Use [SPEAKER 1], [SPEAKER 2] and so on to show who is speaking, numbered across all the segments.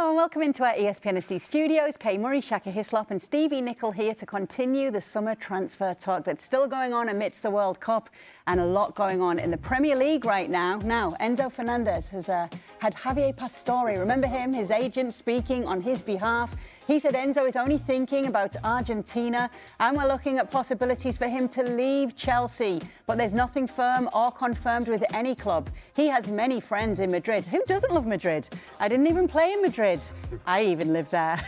[SPEAKER 1] Hello and welcome into our ESPN FC studios. Kay Murray, Shaka Hislop and Stevie Nicol here to continue the summer transfer talk that's still going on amidst the World Cup and a lot going on in the Premier League right now. Now, Enzo Fernandez has had Javier Pastore, remember him, his agent speaking on his behalf. He said Enzo is only thinking about Argentina and we're looking at possibilities for him to leave Chelsea. But there's nothing firm or confirmed with any club. He has many friends in Madrid. Who doesn't love Madrid? I didn't even play in Madrid. I even live there.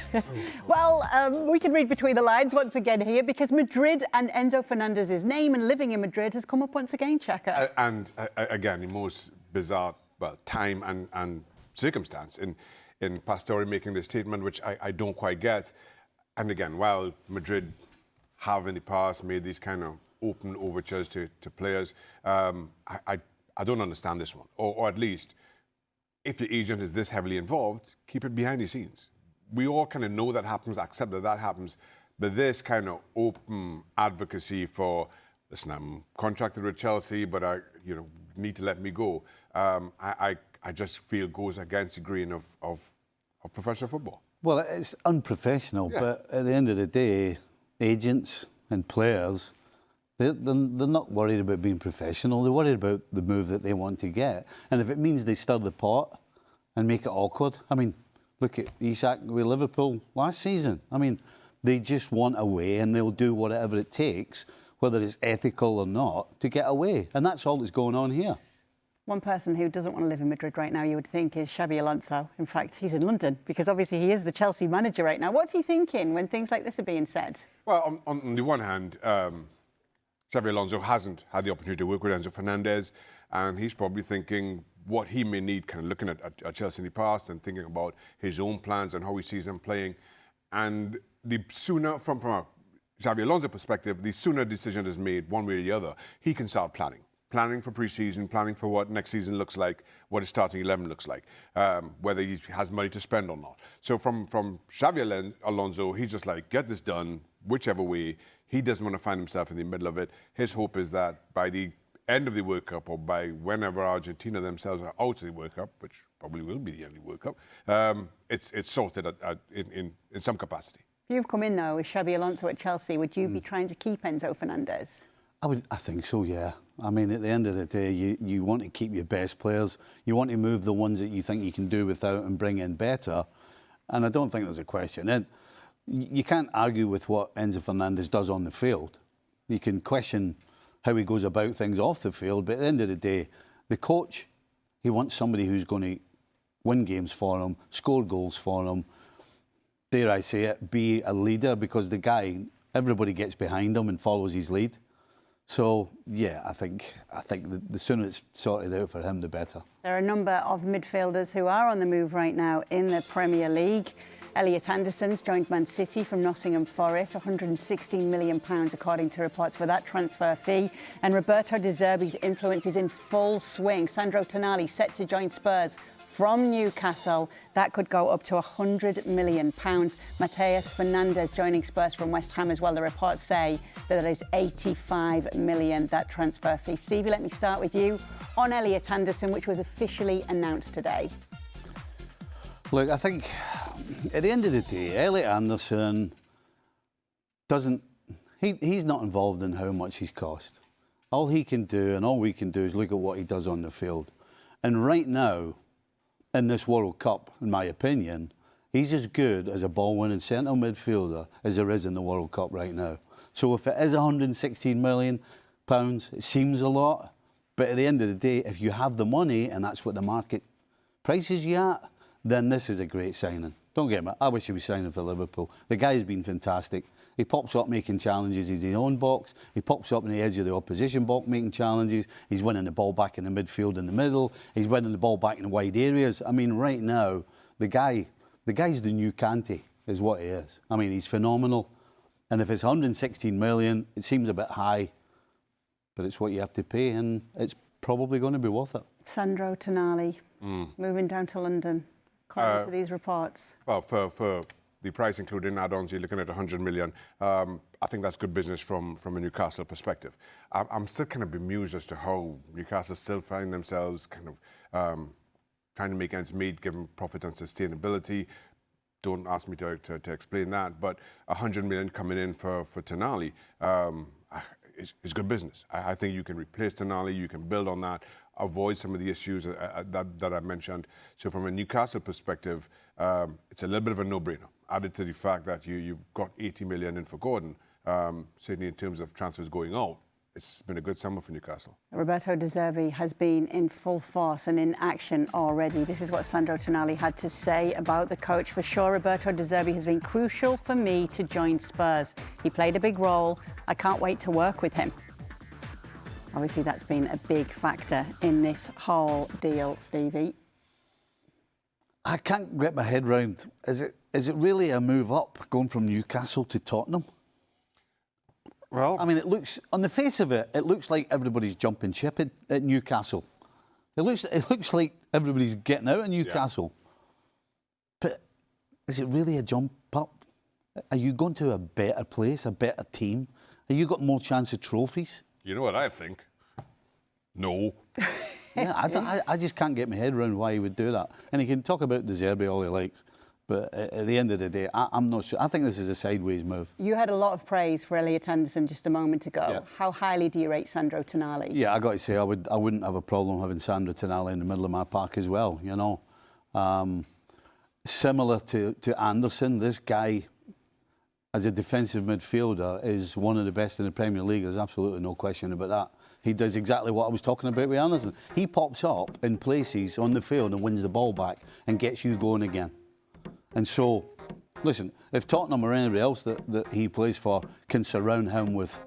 [SPEAKER 1] Well, we can read between the lines once again here because Madrid and Enzo Fernandez's name and living in Madrid has come up once again, Shaka.
[SPEAKER 2] And again, the most bizarre time and circumstance in Pastore making this statement, which I don't quite get. And again, while Madrid have in the past made these kind of open overtures to players, I don't understand this one. Or at least, if the agent is this heavily involved, keep it behind the scenes. We all kind of know that happens, accept that happens, but this kind of open advocacy for, listen, I'm contracted with Chelsea, but I need to let me go. I just feel goes against the grain of professional football.
[SPEAKER 3] Well, it's unprofessional, yeah. But at the end of the day, agents and players, they're not worried about being professional. They're worried about the move that they want to get. And if it means they stir the pot and make it awkward, I mean, look at Isak with Liverpool last season. I mean, they just want away and they'll do whatever it takes, whether it's ethical or not, to get away. And that's all that's going on here.
[SPEAKER 1] One person who doesn't want to live in Madrid right now, you would think, is Xabi Alonso. In fact, he's in London because obviously he is the Chelsea manager right now. What's he thinking when things like this are being said?
[SPEAKER 2] Well, on the one hand, Xabi Alonso hasn't had the opportunity to work with Enzo Fernandez, and he's probably thinking what he may need, kind of looking at Chelsea in the past and thinking about his own plans and how he sees them playing. And the sooner, from a Xabi Alonso perspective, the sooner a decision is made one way or the other, he can start planning. Planning for pre-season, planning for what next season looks like, what his starting 11 looks like, whether he has money to spend or not. So from Xabi Alonso, he's just like, get this done, whichever way. He doesn't want to find himself in the middle of it. His hope is that by the end of the World Cup or by whenever Argentina themselves are out of the World Cup, which probably will be the end of the World Cup, it's sorted in some capacity.
[SPEAKER 1] If you've come in, though, with Xabi Alonso at Chelsea, would you be trying to keep Enzo Fernandez?
[SPEAKER 3] I think so, yeah. I mean, at the end of the day, you want to keep your best players. You want to move the ones that you think you can do without and bring in better. And I don't think there's a question. And you can't argue with what Enzo Fernandez does on the field. You can question how he goes about things off the field, but at the end of the day, the coach, he wants somebody who's going to win games for him, score goals for him, dare I say it, be a leader, because the guy, everybody gets behind him and follows his lead. So, yeah, I think the sooner it's sorted out for him, the better. There are
[SPEAKER 1] a number of midfielders who are on the move right now in the Premier League. Elliot Anderson's joined Man City from Nottingham Forest, £116 million according to reports for that transfer fee. And Roberto De Zerbi's influence is in full swing. Sandro Tonali set to join Spurs from Newcastle. That could go up to £100 million. Mateus Fernandes joining Spurs from West Ham as well. The reports say that is £85 million, that transfer fee. Stevie, let me start with you on Elliot Anderson, which was officially announced today.
[SPEAKER 3] Look, I think at the end of the day, Elliot Anderson he's not involved in how much he's cost. All he can do and all we can do is look at what he does on the field. And right now, in this World Cup, in my opinion, he's as good as a ball-winning centre midfielder as there is in the World Cup right now. So if it is £116 million, it seems a lot. But at the end of the day, if you have the money and that's what the market prices you at, then this is a great signing. Don't get me, I wish he was signing for Liverpool. The guy's been fantastic. He pops up making challenges in his own box. He pops up in the edge of the opposition box making challenges. He's winning the ball back in the midfield in the middle. He's winning the ball back in wide areas. I mean, right now, the guy's the new Kante, is what he is. I mean, he's phenomenal. And if it's £116 million, it seems a bit high, but it's what you have to pay, and it's probably going to be worth it.
[SPEAKER 1] Sandro Tonali, moving down to London, according to these reports.
[SPEAKER 2] Well, for the price, including add-ons, you're looking at £100 million. I think that's good business from a Newcastle perspective. I'm still kind of bemused as to how Newcastle still find themselves kind of trying to make ends meet, given profit and sustainability. Don't ask me to explain that, but 100 million coming in for Tonali is good business. I think you can replace Tonali, you can build on that, avoid some of the issues that I mentioned. So from a Newcastle perspective, it's a little bit of a no-brainer. Added to the fact that you've got 80 million in for Gordon, certainly in terms of transfers going out. It's been a good summer for Newcastle.
[SPEAKER 1] Roberto De Zerbi has been in full force and in action already. This is what Sandro Tonali had to say about the coach. For sure, Roberto De Zerbi has been crucial for me to join Spurs. He played a big role. I can't wait to work with him. Obviously, that's been a big factor in this whole deal, Stevie.
[SPEAKER 3] I can't get my head round. Is it really a move up going from Newcastle to Tottenham?
[SPEAKER 2] Well,
[SPEAKER 3] I mean, it looks, on the face of it, it looks like everybody's jumping ship at Newcastle. It looks like everybody's getting out of Newcastle. Yeah. But is it really a jump up? Are you going to a better place, a better team? Have you got more chance of trophies?
[SPEAKER 2] You know what I think? No.
[SPEAKER 3] Yeah, I just can't get my head around why he would do that. And he can talk about De Zerbi all he likes. But at the end of the day, I'm not sure. I think this is a sideways move.
[SPEAKER 1] You had a lot of praise for Elliot Anderson just a moment ago.
[SPEAKER 3] Yeah.
[SPEAKER 1] How highly do you rate Sandro Tonali?
[SPEAKER 3] Yeah, I got to say, I wouldn't have a problem having Sandro Tonali in the middle of my park as well, you know. Similar to Anderson, this guy, as a defensive midfielder, is one of the best in the Premier League. There's absolutely no question about that. He does exactly what I was talking about with Anderson. He pops up in places on the field and wins the ball back and gets you going again. And so, listen, if Tottenham or anybody else that he plays for can surround him with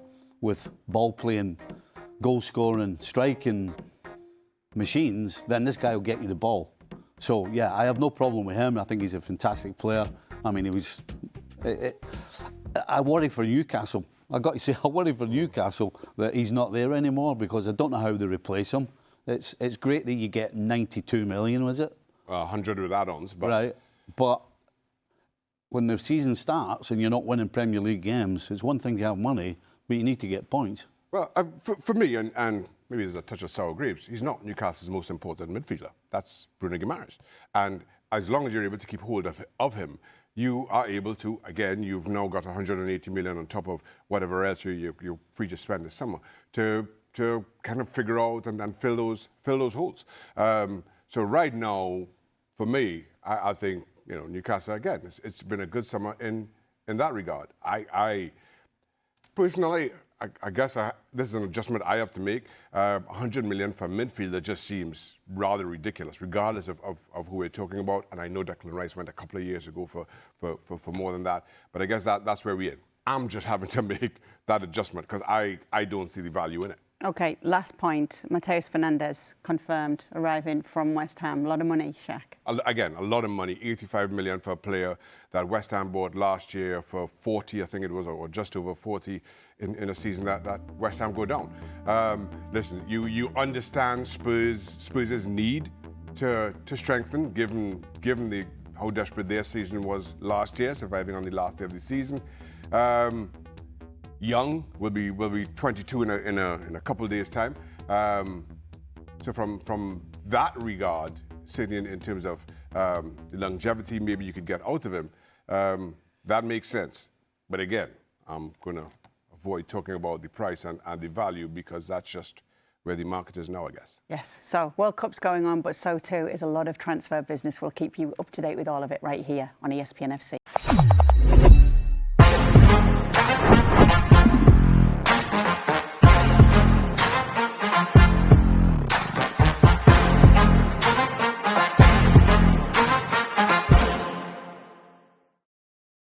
[SPEAKER 3] ball-playing, goal-scoring, striking machines, then this guy will get you the ball. So, yeah, I have no problem with him. I think he's a fantastic player. I mean, I worry for Newcastle. I've got to say, I worry for Newcastle that he's not there anymore because I don't know how they replace him. It's great that you get 92 million, was it?
[SPEAKER 2] 100 with add-ons. But
[SPEAKER 3] right, but when the season starts and you're not winning Premier League games, it's one thing to have money, but you need to get points.
[SPEAKER 2] Well, for me, and maybe there's a touch of sour grapes, he's not Newcastle's most important midfielder. That's Bruno Guimaraes. And as long as you're able to keep hold of him, you are able to, again, you've now got 180 million on top of whatever else you're free to spend this summer to kind of figure out and fill those holes. So right now, for me, I think, you know, Newcastle, again, it's been a good summer in that regard. I personally, I guess this is an adjustment I have to make. 100 million for midfielder just seems rather ridiculous, regardless of who we're talking about. And I know Declan Rice went a couple of years ago for more than that. But I guess that's where we're in. I'm just having to make that adjustment because I don't see the value in it.
[SPEAKER 1] OK, last point. Mateus Fernandes confirmed arriving from West Ham. A lot of money, Shaq.
[SPEAKER 2] Again, a lot of money. 85 million for a player that West Ham bought last year for 40, I think it was, or just over 40 in a season that West Ham go down. Listen, you understand Spurs' need to strengthen, given how desperate their season was last year, surviving on the last day of the season. Young will be 22 in a couple of days' time. So from that regard, certainly in terms of the longevity maybe you could get out of him, that makes sense. But again, I'm going to avoid talking about the price and the value because that's just where the market is now, I guess.
[SPEAKER 1] Yes, so World Cup's going on, but so too is a lot of transfer business. We'll keep you up to date with all of it right here on ESPN FC.